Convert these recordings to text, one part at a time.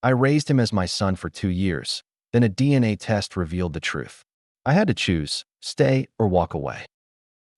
I raised him as my son for 2 years. Then a DNA test revealed the truth. I had to choose, stay or walk away.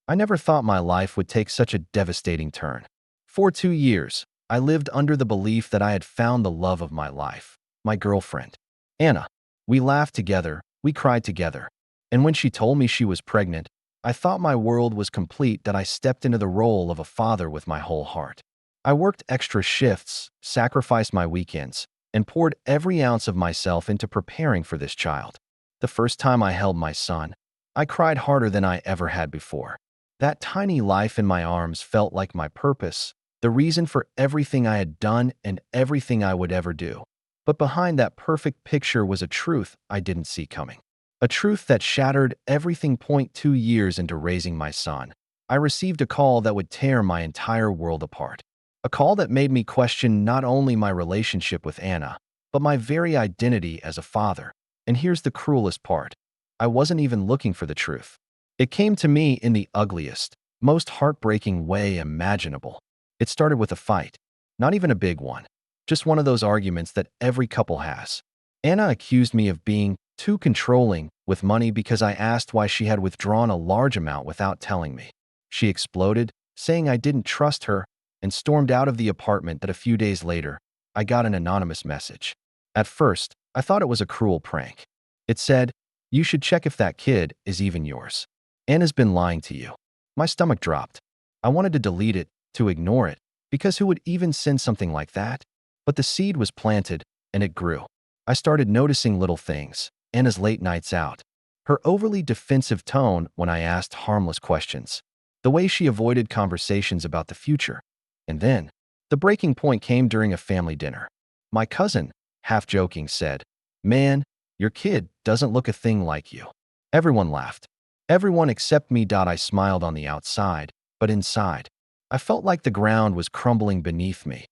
I never thought my life would take such a devastating turn. For 2 years, I lived under the belief that I had found the love of my life, my girlfriend, Anna. We laughed together, we cried together. And when she told me she was pregnant, I thought my world was complete, that I stepped into the role of a father with my whole heart. I worked extra shifts, sacrificed my weekends, and poured every ounce of myself into preparing for this child. The first time I held my son, I cried harder than I ever had before. That tiny life in my arms felt like my purpose, the reason for everything I had done and everything I would ever do. But behind that perfect picture was a truth I didn't see coming. A truth that shattered everything. 2 years into raising my son, I received a call that would tear my entire world apart. A call that made me question not only my relationship with Anna, but my very identity as a father. And here's the cruelest part. I wasn't even looking for the truth. It came to me in the ugliest, most heartbreaking way imaginable. It started with a fight. Not even a big one. Just one of those arguments that every couple has. Anna accused me of being too controlling with money because I asked why she had withdrawn a large amount without telling me. She exploded, saying I didn't trust her, and stormed out of the apartment. That a few days later, I got an anonymous message. At first, I thought it was a cruel prank. It said, "You should check if that kid is even yours. Anna's been lying to you." My stomach dropped. I wanted to delete it, to ignore it, because who would even send something like that? But the seed was planted, and it grew. I started noticing little things. Anna's late nights out. Her overly defensive tone when I asked harmless questions. The way she avoided conversations about the future. And then, the breaking point came during a family dinner. My cousin, half joking, said, "Man, your kid doesn't look a thing like you." Everyone laughed. Everyone except me. I smiled on the outside, but inside, I felt like the ground was crumbling beneath me.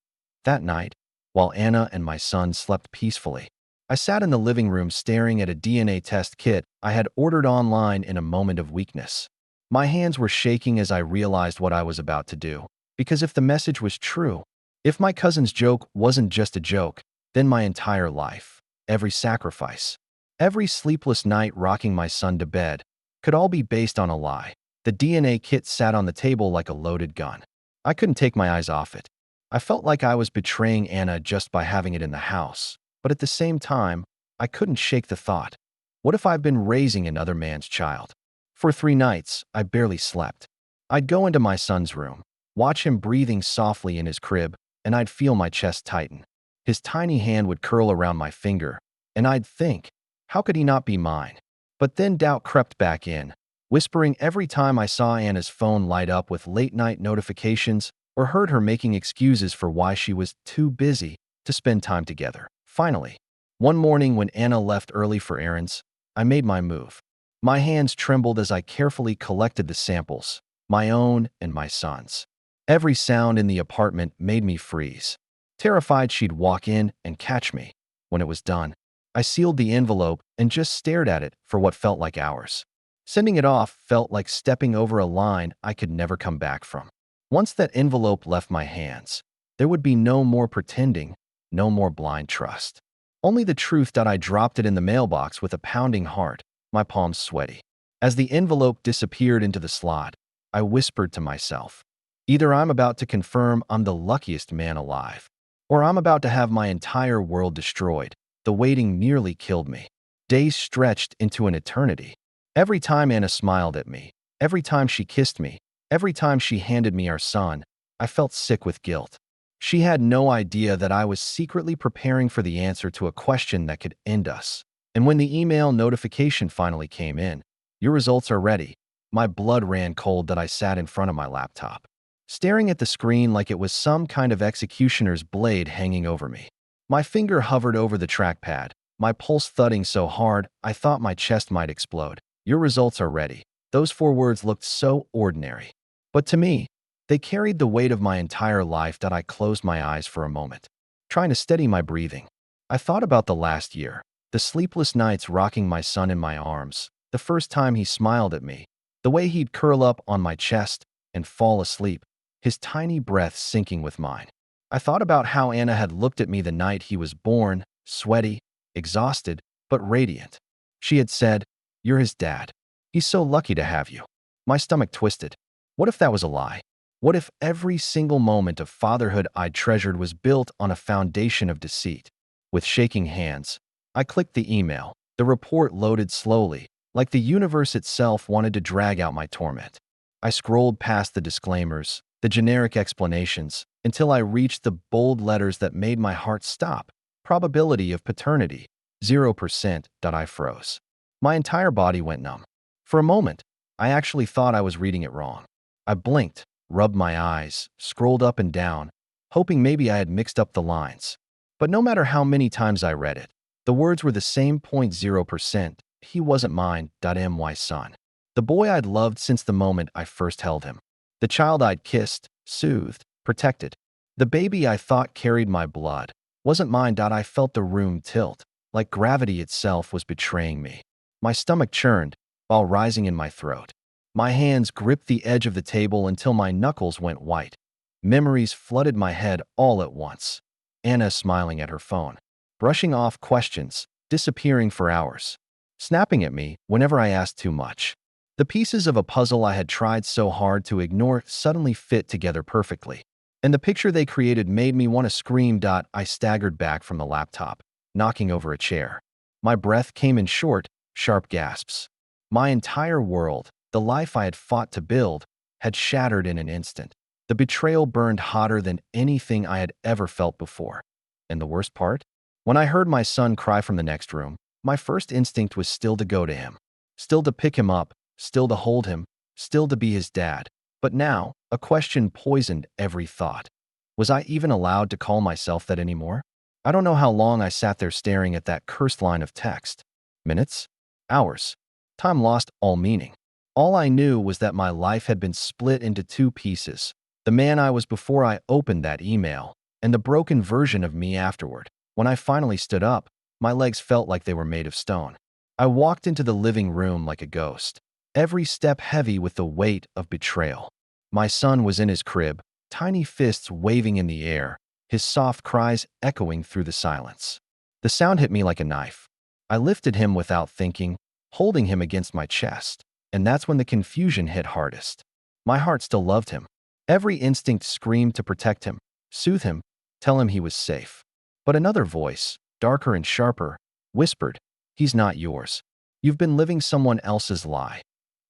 That night, while Anna and my son slept peacefully, I sat in the living room staring at a DNA test kit I had ordered online in a moment of weakness. My hands were shaking as I realized what I was about to do. Because if the message was true, if my cousin's joke wasn't just a joke, then my entire life, every sacrifice, every sleepless night rocking my son to bed, could all be based on a lie. The DNA kit sat on the table like a loaded gun. I couldn't take my eyes off it. I felt like I was betraying Anna just by having it in the house. But at the same time, I couldn't shake the thought. What if I've been raising another man's child? For 3 nights, I barely slept. I'd go into my son's room, watch him breathing softly in his crib, and I'd feel my chest tighten. His tiny hand would curl around my finger, and I'd think, how could he not be mine? But then doubt crept back in, whispering every time I saw Anna's phone light up with late-night notifications or heard her making excuses for why she was too busy to spend time together. Finally, one morning when Anna left early for errands, I made my move. My hands trembled as I carefully collected the samples, my own and my son's. Every sound in the apartment made me freeze, terrified she'd walk in and catch me. When it was done, I sealed the envelope and just stared at it for what felt like hours. Sending it off felt like stepping over a line I could never come back from. Once that envelope left my hands, there would be no more pretending, no more blind trust. Only the truth. I dropped it in the mailbox with a pounding heart, my palms sweaty. As the envelope disappeared into the slot, I whispered to myself, either I'm about to confirm I'm the luckiest man alive, or I'm about to have my entire world destroyed. The waiting nearly killed me. Days stretched into an eternity. Every time Anna smiled at me, every time she kissed me, every time she handed me our son, I felt sick with guilt. She had no idea that I was secretly preparing for the answer to a question that could end us. And when the email notification finally came in, "Your results are ready," my blood ran cold. I sat in front of my laptop, staring at the screen like it was some kind of executioner's blade hanging over me. My finger hovered over the trackpad, my pulse thudding so hard I thought my chest might explode. "Your results are ready." Those 4 words looked so ordinary. But to me, they carried the weight of my entire life. I closed my eyes for a moment, trying to steady my breathing. I thought about the last year, the sleepless nights rocking my son in my arms, the first time he smiled at me, the way he'd curl up on my chest and fall asleep, his tiny breath syncing with mine. I thought about how Anna had looked at me the night he was born, sweaty, exhausted, but radiant. She had said, "You're his dad. He's so lucky to have you." My stomach twisted. What if that was a lie? What if every single moment of fatherhood I'd treasured was built on a foundation of deceit? With shaking hands, I clicked the email. The report loaded slowly, like the universe itself wanted to drag out my torment. I scrolled past the disclaimers, the generic explanations, until I reached the bold letters that made my heart stop. Probability of paternity, 0%. I froze. My entire body went numb. For a moment, I actually thought I was reading it wrong. I blinked, rubbed my eyes, scrolled up and down, hoping maybe I had mixed up the lines. But no matter how many times I read it, the words were the same. 0%. He wasn't mine. My son. The boy I'd loved since the moment I first held him. The child I'd kissed, soothed, protected. The baby I thought carried my blood wasn't mine. I felt the room tilt, like gravity itself was betraying me. My stomach churned, while rising in my throat. My hands gripped the edge of the table until my knuckles went white. Memories flooded my head all at once. Anna smiling at her phone, brushing off questions, disappearing for hours, snapping at me whenever I asked too much. The pieces of a puzzle I had tried so hard to ignore suddenly fit together perfectly, and the picture they created made me want to scream. I staggered back from the laptop, knocking over a chair. My breath came in short, sharp gasps. My entire world, the life I had fought to build, had shattered in an instant. The betrayal burned hotter than anything I had ever felt before. And the worst part? When I heard my son cry from the next room, my first instinct was still to go to him, still to pick him up, still to hold him, still to be his dad. But now, a question poisoned every thought. Was I even allowed to call myself that anymore? I don't know how long I sat there staring at that cursed line of text. Minutes? Hours? Time lost all meaning. All I knew was that my life had been split into two pieces. The man I was before I opened that email, and the broken version of me afterward. When I finally stood up, my legs felt like they were made of stone. I walked into the living room like a ghost, every step heavy with the weight of betrayal. My son was in his crib, tiny fists waving in the air, his soft cries echoing through the silence. The sound hit me like a knife. I lifted him without thinking, holding him against my chest, and that's when the confusion hit hardest. My heart still loved him. Every instinct screamed to protect him, soothe him, tell him he was safe. But another voice, darker and sharper, whispered, "He's not yours. You've been living someone else's lie."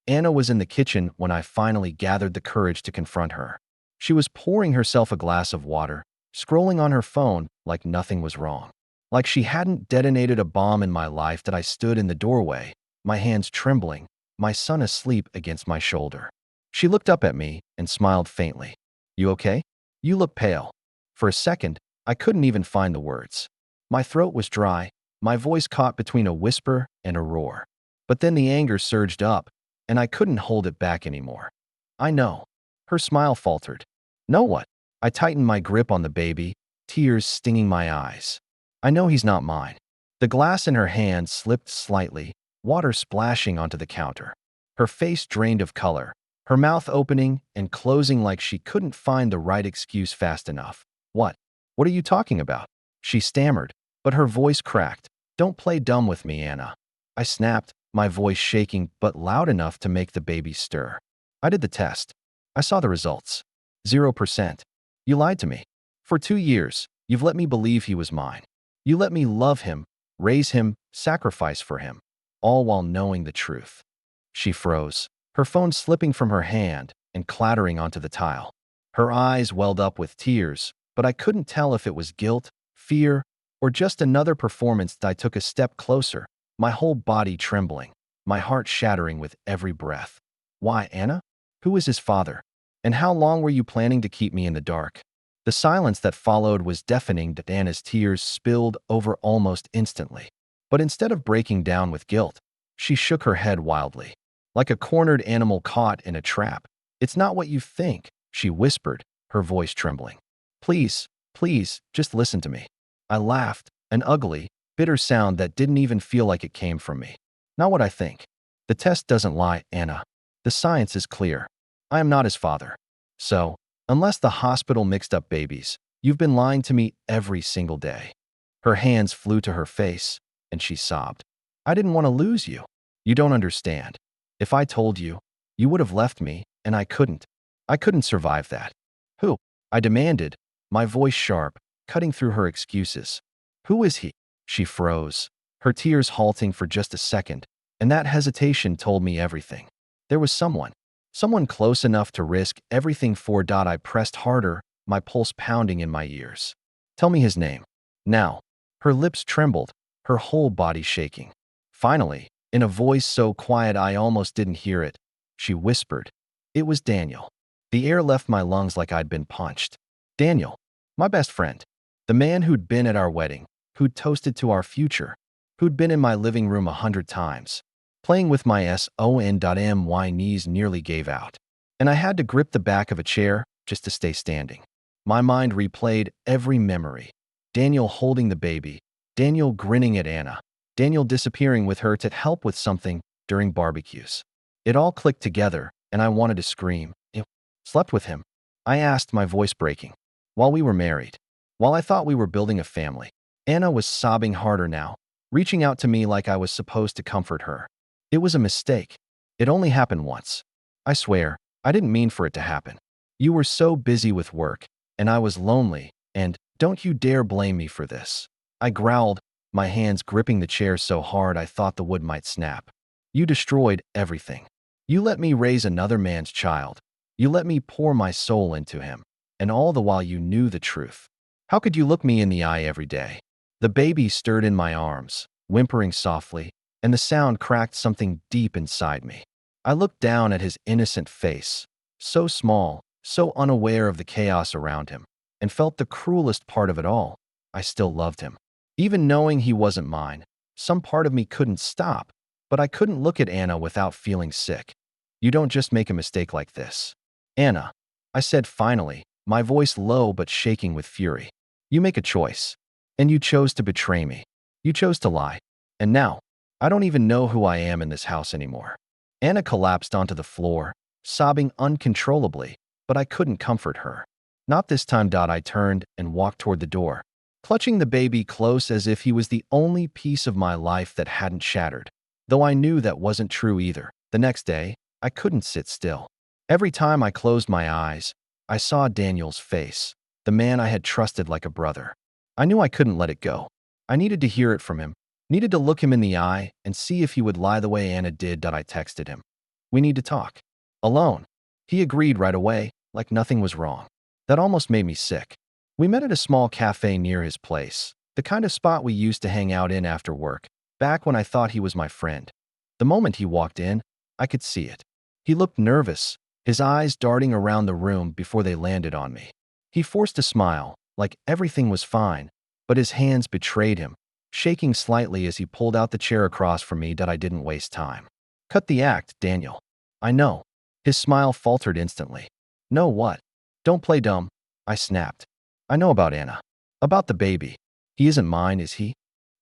Anna was in the kitchen when I finally gathered the courage to confront her. She was pouring herself a glass of water, scrolling on her phone like nothing was wrong. Like she hadn't detonated a bomb in my life. That I stood in the doorway, my hands trembling, my son asleep against my shoulder. She looked up at me and smiled faintly. "You okay? You look pale." For a second, I couldn't even find the words. My throat was dry, my voice caught between a whisper and a roar. But then the anger surged up, and I couldn't hold it back anymore. "I know." Her smile faltered. "Know what?" I tightened my grip on the baby, tears stinging my eyes. "I know he's not mine." The glass in her hand slipped slightly, water splashing onto the counter. Her face drained of color, her mouth opening and closing like she couldn't find the right excuse fast enough. What? What are you talking about?" She stammered, but her voice cracked. "Don't play dumb with me, Anna." I snapped, my voice shaking but loud enough to make the baby stir. "I did the test. I saw the results. 0%. You lied to me. For 2 years, you've let me believe he was mine. You let me love him, raise him, sacrifice for him, all while knowing the truth." She froze, her phone slipping from her hand and clattering onto the tile. Her eyes welled up with tears, but I couldn't tell if it was guilt, fear, or just another performance. I took a step closer, my whole body trembling, my heart shattering with every breath. "Why, Anna? Who is his father? And how long were you planning to keep me in the dark?" The silence that followed was deafening. Anna's tears spilled over almost instantly. But instead of breaking down with guilt, she shook her head wildly, like a cornered animal caught in a trap. "It's not what you think," she whispered, her voice trembling. "Please, please, just listen to me." I laughed, an ugly, bitter sound that didn't even feel like it came from me. "Not what I think. The test doesn't lie, Anna. The science is clear. I am not his father. So, unless the hospital mixed up babies, you've been lying to me every single day." Her hands flew to her face, and she sobbed. I didn't want to lose you. You don't understand. If I told you, you would have left me, and I couldn't. I couldn't survive that. Who? I demanded, my voice sharp, cutting through her excuses. Who is he? She froze, her tears halting for just a second, and that hesitation told me everything. There was someone close enough to risk everything for. I pressed harder, my pulse pounding in my ears. Tell me his name. Now. Her lips trembled, her whole body shaking. Finally, in a voice so quiet I almost didn't hear it, she whispered, it was Daniel. The air left my lungs like I'd been punched. Daniel, my best friend. The man who'd been at our wedding, who'd toasted to our future, who'd been in my living room 100 times. Playing with my my knees nearly gave out, and I had to grip the back of a chair just to stay standing. My mind replayed every memory. Daniel holding the baby, Daniel grinning at Anna, Daniel disappearing with her to help with something during barbecues. It all clicked together, and I wanted to scream. "You slept with him?" I asked, my voice breaking. While we were married, while I thought we were building a family. Anna was sobbing harder now, reaching out to me like I was supposed to comfort her. It was a mistake. It only happened once. I swear, I didn't mean for it to happen. You were so busy with work, and I was lonely, and don't you dare blame me for this. I growled, my hands gripping the chair so hard I thought the wood might snap. You destroyed everything. You let me raise another man's child. You let me pour my soul into him, and all the while you knew the truth. How could you look me in the eye every day? The baby stirred in my arms, whimpering softly, and the sound cracked something deep inside me. I looked down at his innocent face, so small, so unaware of the chaos around him, and felt the cruelest part of it all. I still loved him. Even knowing he wasn't mine, some part of me couldn't stop, but I couldn't look at Anna without feeling sick. You don't just make a mistake like this. Anna, I said finally, my voice low but shaking with fury. You make a choice, and you chose to betray me. You chose to lie, and now, I don't even know who I am in this house anymore. Anna collapsed onto the floor, sobbing uncontrollably, but I couldn't comfort her. Not this time. I turned and walked toward the door, clutching the baby close as if he was the only piece of my life that hadn't shattered. Though I knew that wasn't true either. The next day, I couldn't sit still. Every time I closed my eyes, I saw Daniel's face, the man I had trusted like a brother. I knew I couldn't let it go. I needed to hear it from him, needed to look him in the eye and see if he would lie the way Anna did. I texted him. We need to talk. Alone. He agreed right away, like nothing was wrong. That almost made me sick. We met at a small cafe near his place, the kind of spot we used to hang out in after work, back when I thought he was my friend. The moment he walked in, I could see it. He looked nervous, his eyes darting around the room before they landed on me. He forced a smile, like everything was fine, but his hands betrayed him, shaking slightly as he pulled out the chair across from me. I didn't waste time. Cut the act, Daniel. I know. His smile faltered instantly. Know what? Don't play dumb, I snapped. I know about Anna. About the baby. He isn't mine, is he?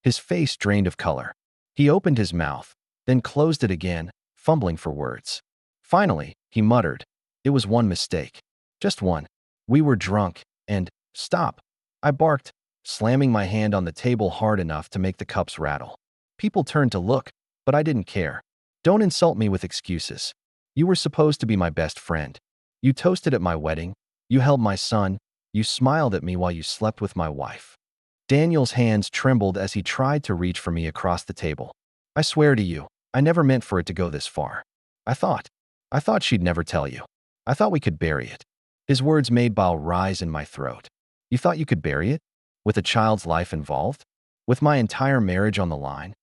His face drained of color. He opened his mouth, then closed it again, fumbling for words. Finally, he muttered, it was one mistake. Just one. We were drunk, and, stop. I barked, slamming my hand on the table hard enough to make the cups rattle. People turned to look, but I didn't care. Don't insult me with excuses. You were supposed to be my best friend. You toasted at my wedding. You held my son. You smiled at me while you slept with my wife. Daniel's hands trembled as he tried to reach for me across the table. I swear to you, I never meant for it to go this far. I thought she'd never tell you. I thought we could bury it. His words made bile rise in my throat. You thought you could bury it? With a child's life involved? With my entire marriage on the line?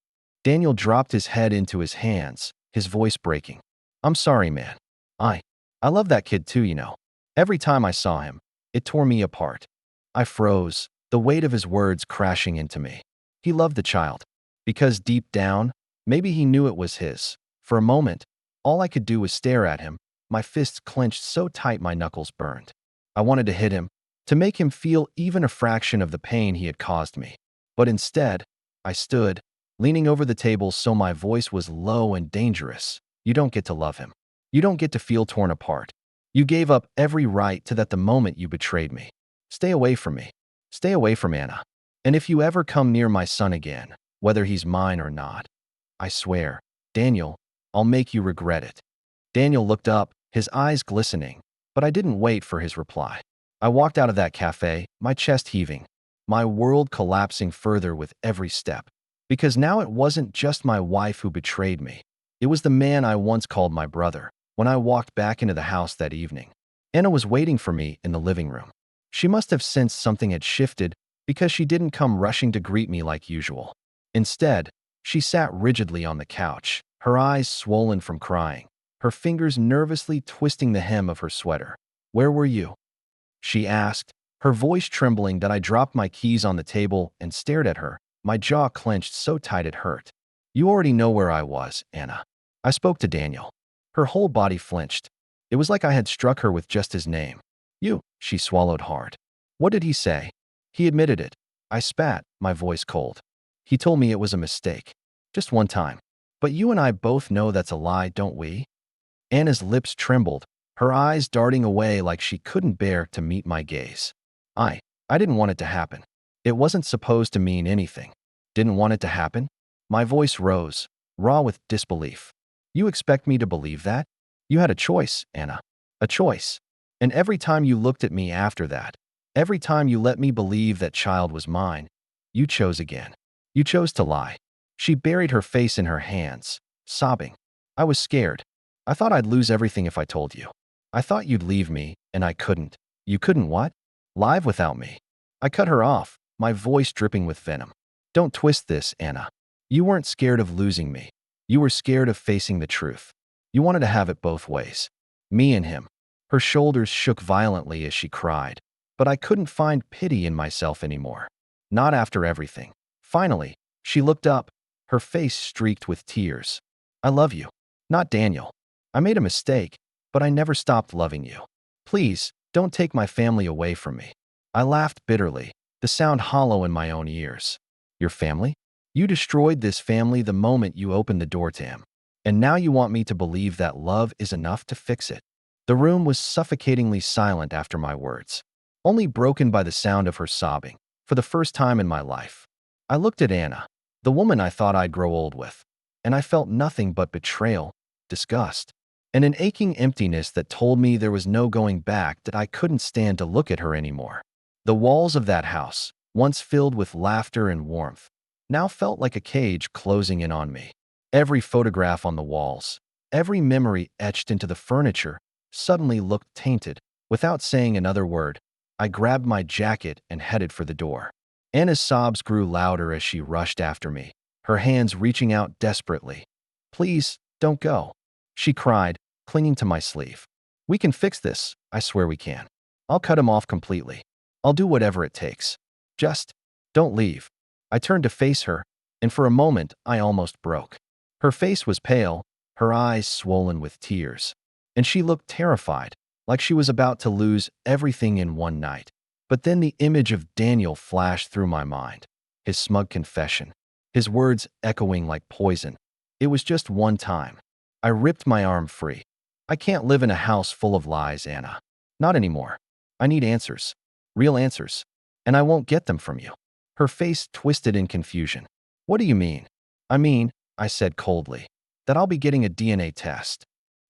Daniel dropped his head into his hands, his voice breaking. I'm sorry, man. I love that kid too, you know. Every time I saw him, it tore me apart. I froze, the weight of his words crashing into me. He loved the child. Because deep down, maybe he knew it was his. For a moment, all I could do was stare at him, my fists clenched so tight my knuckles burned. I wanted to hit him, to make him feel even a fraction of the pain he had caused me. But instead, I stood, leaning over the table so my voice was low and dangerous. You don't get to love him. You don't get to feel torn apart. You gave up every right to that the moment you betrayed me. Stay away from me. Stay away from Anna. And if you ever come near my son again, whether he's mine or not, I swear, Daniel, I'll make you regret it." Daniel looked up, his eyes glistening, but I didn't wait for his reply. I walked out of that cafe, my chest heaving, my world collapsing further with every step. Because now it wasn't just my wife who betrayed me. It was the man I once called my brother. When I walked back into the house that evening, Anna was waiting for me in the living room. She must have sensed something had shifted because she didn't come rushing to greet me like usual. Instead, she sat rigidly on the couch, her eyes swollen from crying, her fingers nervously twisting the hem of her sweater. "Where were you?" she asked, her voice trembling that I dropped my keys on the table and stared at her, my jaw clenched so tight it hurt. "You already know where I was, Anna." I spoke to Daniel. Her whole body flinched. It was like I had struck her with just his name. "You," she swallowed hard. "What did he say?" "He admitted it." I spat, my voice cold. "He told me it was a mistake. Just one time. But you and I both know that's a lie, don't we?" Anna's lips trembled, her eyes darting away like she couldn't bear to meet my gaze. I didn't want it to happen. It wasn't supposed to mean anything. Didn't want it to happen? My voice rose, raw with disbelief. "You expect me to believe that? You had a choice, Anna. A choice. And every time you looked at me after that, every time you let me believe that child was mine, you chose again. You chose to lie." She buried her face in her hands, sobbing. "I was scared. I thought I'd lose everything if I told you. I thought you'd leave me, and I couldn't." "You couldn't what?" "Live without me." I cut her off, my voice dripping with venom. "Don't twist this, Anna. You weren't scared of losing me. You were scared of facing the truth. You wanted to have it both ways. Me and him." Her shoulders shook violently as she cried, but I couldn't find pity in myself anymore. Not after everything. Finally, she looked up, her face streaked with tears. "I love you. Not Daniel. I made a mistake, but I never stopped loving you. Please, don't take my family away from me." I laughed bitterly, the sound hollow in my own ears. "Your family? You destroyed this family the moment you opened the door to him. And now you want me to believe that love is enough to fix it." The room was suffocatingly silent after my words, only broken by the sound of her sobbing, for the first time in my life. I looked at Anna, the woman I thought I'd grow old with, and I felt nothing but betrayal, disgust, and an aching emptiness that told me there was no going back, that I couldn't stand to look at her anymore. The walls of that house, once filled with laughter and warmth, now felt like a cage closing in on me. Every photograph on the walls, every memory etched into the furniture, suddenly looked tainted. Without saying another word, I grabbed my jacket and headed for the door. Anna's sobs grew louder as she rushed after me, her hands reaching out desperately. "Please, don't go," she cried, clinging to my sleeve. "We can fix this, I swear we can. I'll cut him off completely. I'll do whatever it takes. Just don't leave." I turned to face her, and for a moment I almost broke. Her face was pale, her eyes swollen with tears, and she looked terrified, like she was about to lose everything in one night. But then the image of Daniel flashed through my mind, his smug confession, his words echoing like poison. It was just one time. I ripped my arm free. "I can't live in a house full of lies, Anna. Not anymore. I need answers. Real answers. And I won't get them from you." Her face twisted in confusion. "What do you mean?" I said coldly, "that I'll be getting a DNA test."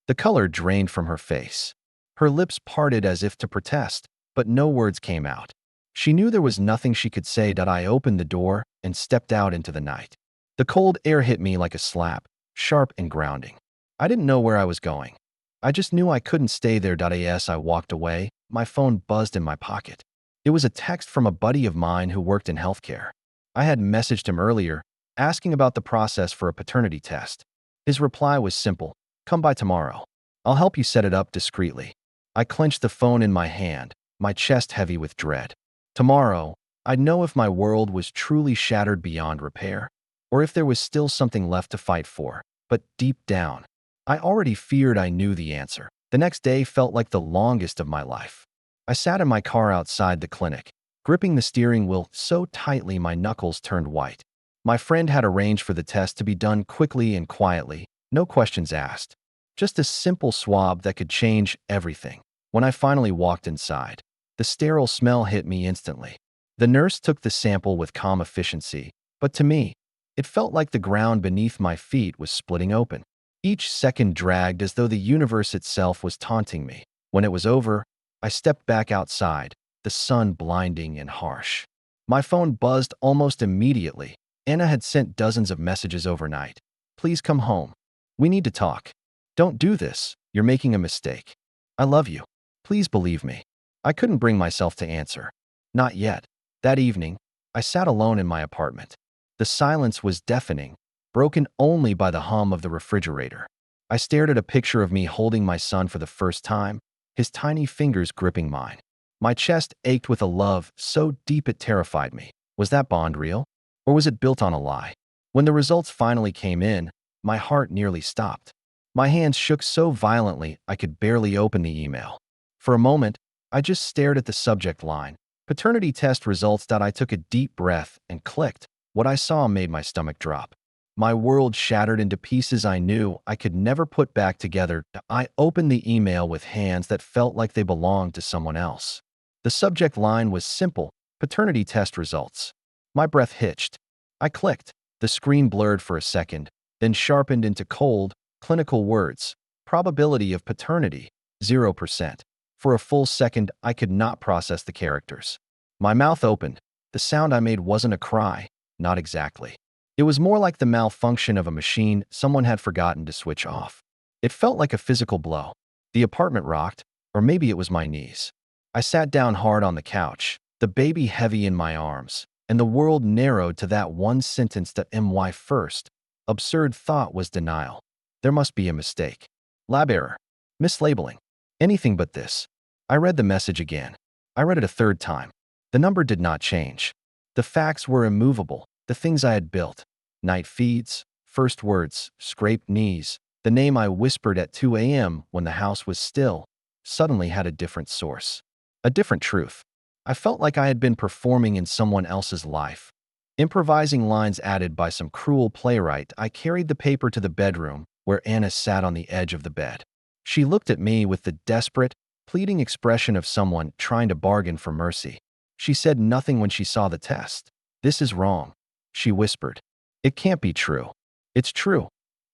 The color drained from her face. Her lips parted as if to protest, but no words came out. She knew there was nothing she could say. I opened the door and stepped out into the night. The cold air hit me like a slap, sharp and grounding. I didn't know where I was going. I just knew I couldn't stay there. As I walked away, my phone buzzed in my pocket. It was a text from a buddy of mine who worked in healthcare. I had messaged him earlier, asking about the process for a paternity test. His reply was simple: "Come by tomorrow. I'll help you set it up discreetly." I clenched the phone in my hand, my chest heavy with dread. Tomorrow, I'd know if my world was truly shattered beyond repair, or if there was still something left to fight for. But deep down, I already feared I knew the answer. The next day felt like the longest of my life. I sat in my car outside the clinic, gripping the steering wheel so tightly my knuckles turned white. My friend had arranged for the test to be done quickly and quietly, no questions asked. Just a simple swab that could change everything. When I finally walked inside, the sterile smell hit me instantly. The nurse took the sample with calm efficiency, but to me, it felt like the ground beneath my feet was splitting open. Each second dragged as though the universe itself was taunting me. When it was over, I stepped back outside, the sun blinding and harsh. My phone buzzed almost immediately. Anna had sent dozens of messages overnight. Please come home. We need to talk. Don't do this. You're making a mistake. I love you. Please believe me. I couldn't bring myself to answer. Not yet. That evening, I sat alone in my apartment. The silence was deafening, broken only by the hum of the refrigerator. I stared at a picture of me holding my son for the first time, his tiny fingers gripping mine. My chest ached with a love so deep it terrified me. Was that bond real? Or was it built on a lie? When the results finally came in, my heart nearly stopped. My hands shook so violently I could barely open the email. For a moment, I just stared at the subject line, paternity test results. I took a deep breath and clicked. What I saw made my stomach drop. My world shattered into pieces I knew I could never put back together. I opened the email with hands that felt like they belonged to someone else. The subject line was simple: paternity test results. My breath hitched. I clicked. The screen blurred for a second, then sharpened into cold, clinical words. Probability of paternity, 0%. For a full second, I could not process the characters. My mouth opened. The sound I made wasn't a cry, not exactly. It was more like the malfunction of a machine someone had forgotten to switch off. It felt like a physical blow. The apartment rocked, or maybe it was my knees. I sat down hard on the couch, the baby heavy in my arms, and the world narrowed to that one sentence. My first absurd thought was denial. There must be a mistake. Lab error. Mislabeling. Anything but this. I read the message again. I read it a third time. The number did not change. The facts were immovable, the things I had built. Night feeds, first words, scraped knees, the name I whispered at 2 a.m. when the house was still, suddenly had a different source. A different truth. I felt like I had been performing in someone else's life. Improvising lines added by some cruel playwright. I carried the paper to the bedroom, where Anna sat on the edge of the bed. She looked at me with the desperate, pleading expression of someone trying to bargain for mercy. She said nothing when she saw the test. "This is wrong," she whispered. "It can't be true." "It's true,"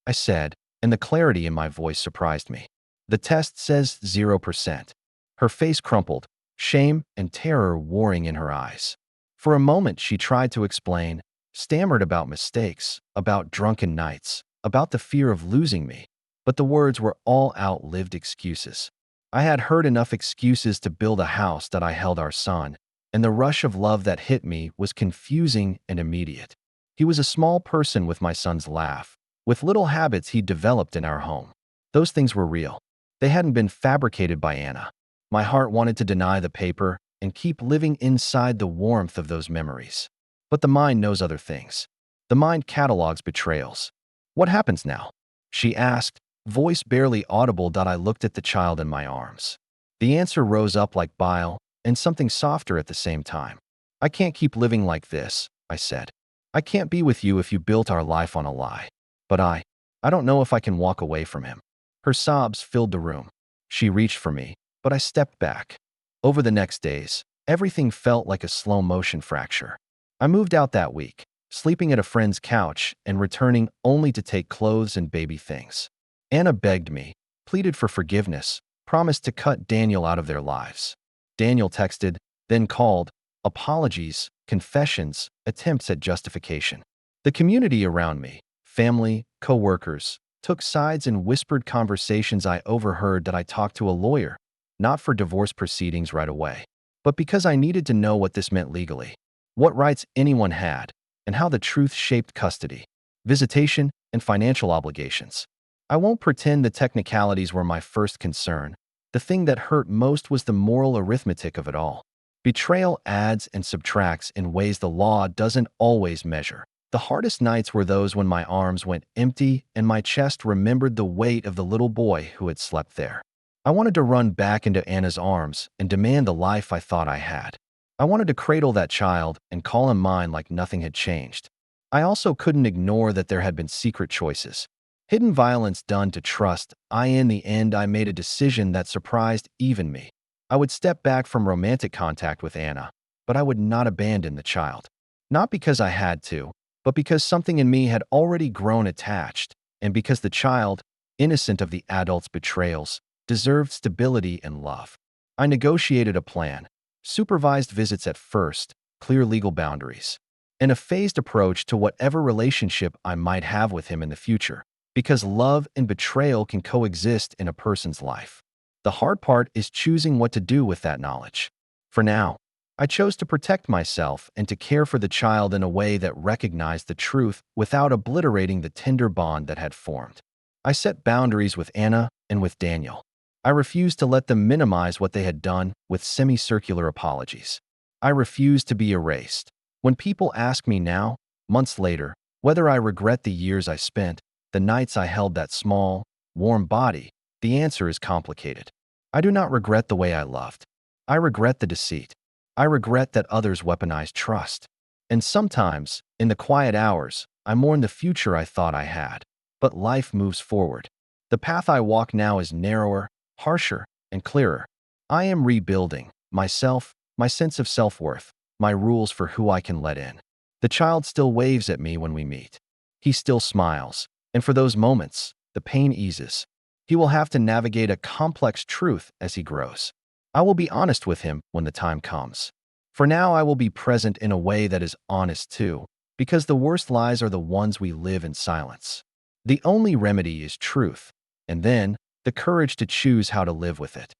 I said, and the clarity in my voice surprised me. "The test says 0%. Her face crumpled, shame and terror warring in her eyes. For a moment she tried to explain, stammered about mistakes, about drunken nights, about the fear of losing me, but the words were all outlived excuses. I had heard enough excuses to build a house that I held our son, and the rush of love that hit me was confusing and immediate. He was a small person with my son's laugh, with little habits he'd developed in our home. Those things were real. They hadn't been fabricated by Anna. My heart wanted to deny the paper and keep living inside the warmth of those memories. But the mind knows other things. The mind catalogs betrayals. "What happens now?" she asked, voice barely audible. I looked at the child in my arms. The answer rose up like bile and something softer at the same time. "I can't keep living like this," I said. "I can't be with you if you built our life on a lie. But I don't know if I can walk away from him." Her sobs filled the room. She reached for me, but I stepped back. Over the next days, everything felt like a slow-motion fracture. I moved out that week, sleeping at a friend's couch and returning only to take clothes and baby things. Anna begged me, pleaded for forgiveness, promised to cut Daniel out of their lives. Daniel texted, then called, apologies, confessions, attempts at justification. The community around me, family, co-workers, took sides in whispered conversations. I overheard that I talked to a lawyer, not for divorce proceedings right away, but because I needed to know what this meant legally, what rights anyone had, and how the truth shaped custody, visitation, and financial obligations. I won't pretend the technicalities were my first concern. The thing that hurt most was the moral arithmetic of it all. Betrayal adds and subtracts in ways the law doesn't always measure. The hardest nights were those when my arms went empty and my chest remembered the weight of the little boy who had slept there. I wanted to run back into Anna's arms and demand the life I thought I had. I wanted to cradle that child and call him mine like nothing had changed. I also couldn't ignore that there had been secret choices. Hidden violence done to trust. In the end, I made a decision that surprised even me. I would step back from romantic contact with Anna. but I would not abandon the child. Not because I had to, but because something in me had already grown attached, and because the child, innocent of the adult's betrayals, deserved stability and love. I negotiated a plan, supervised visits at first, clear legal boundaries, and a phased approach to whatever relationship I might have with him in the future, because love and betrayal can coexist in a person's life. The hard part is choosing what to do with that knowledge. For now, I chose to protect myself and to care for the child in a way that recognized the truth without obliterating the tender bond that had formed. I set boundaries with Anna and with Daniel. I refused to let them minimize what they had done with semicircular apologies. I refused to be erased. When people ask me now, months later, whether I regret the years I spent, the nights I held that small, warm body, the answer is complicated. I do not regret the way I loved. I regret the deceit. I regret that others weaponized trust. And sometimes, in the quiet hours, I mourn the future I thought I had. But life moves forward. The path I walk now is narrower, harsher, and clearer. I am rebuilding myself, my sense of self-worth, my rules for who I can let in. The child still waves at me when we meet. He still smiles, and for those moments, the pain eases. He will have to navigate a complex truth as he grows. I will be honest with him when the time comes. For now, I will be present in a way that is honest too, because the worst lies are the ones we live in silence. The only remedy is truth, and then the courage to choose how to live with it.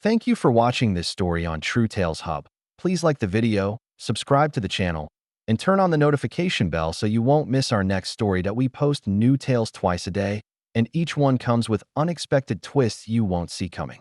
Thank you for watching this story on True Tales Hub. Please like the video, subscribe to the channel, and turn on the notification bell so you won't miss our next story that we post new tales twice a day, and each one comes with unexpected twists you won't see coming.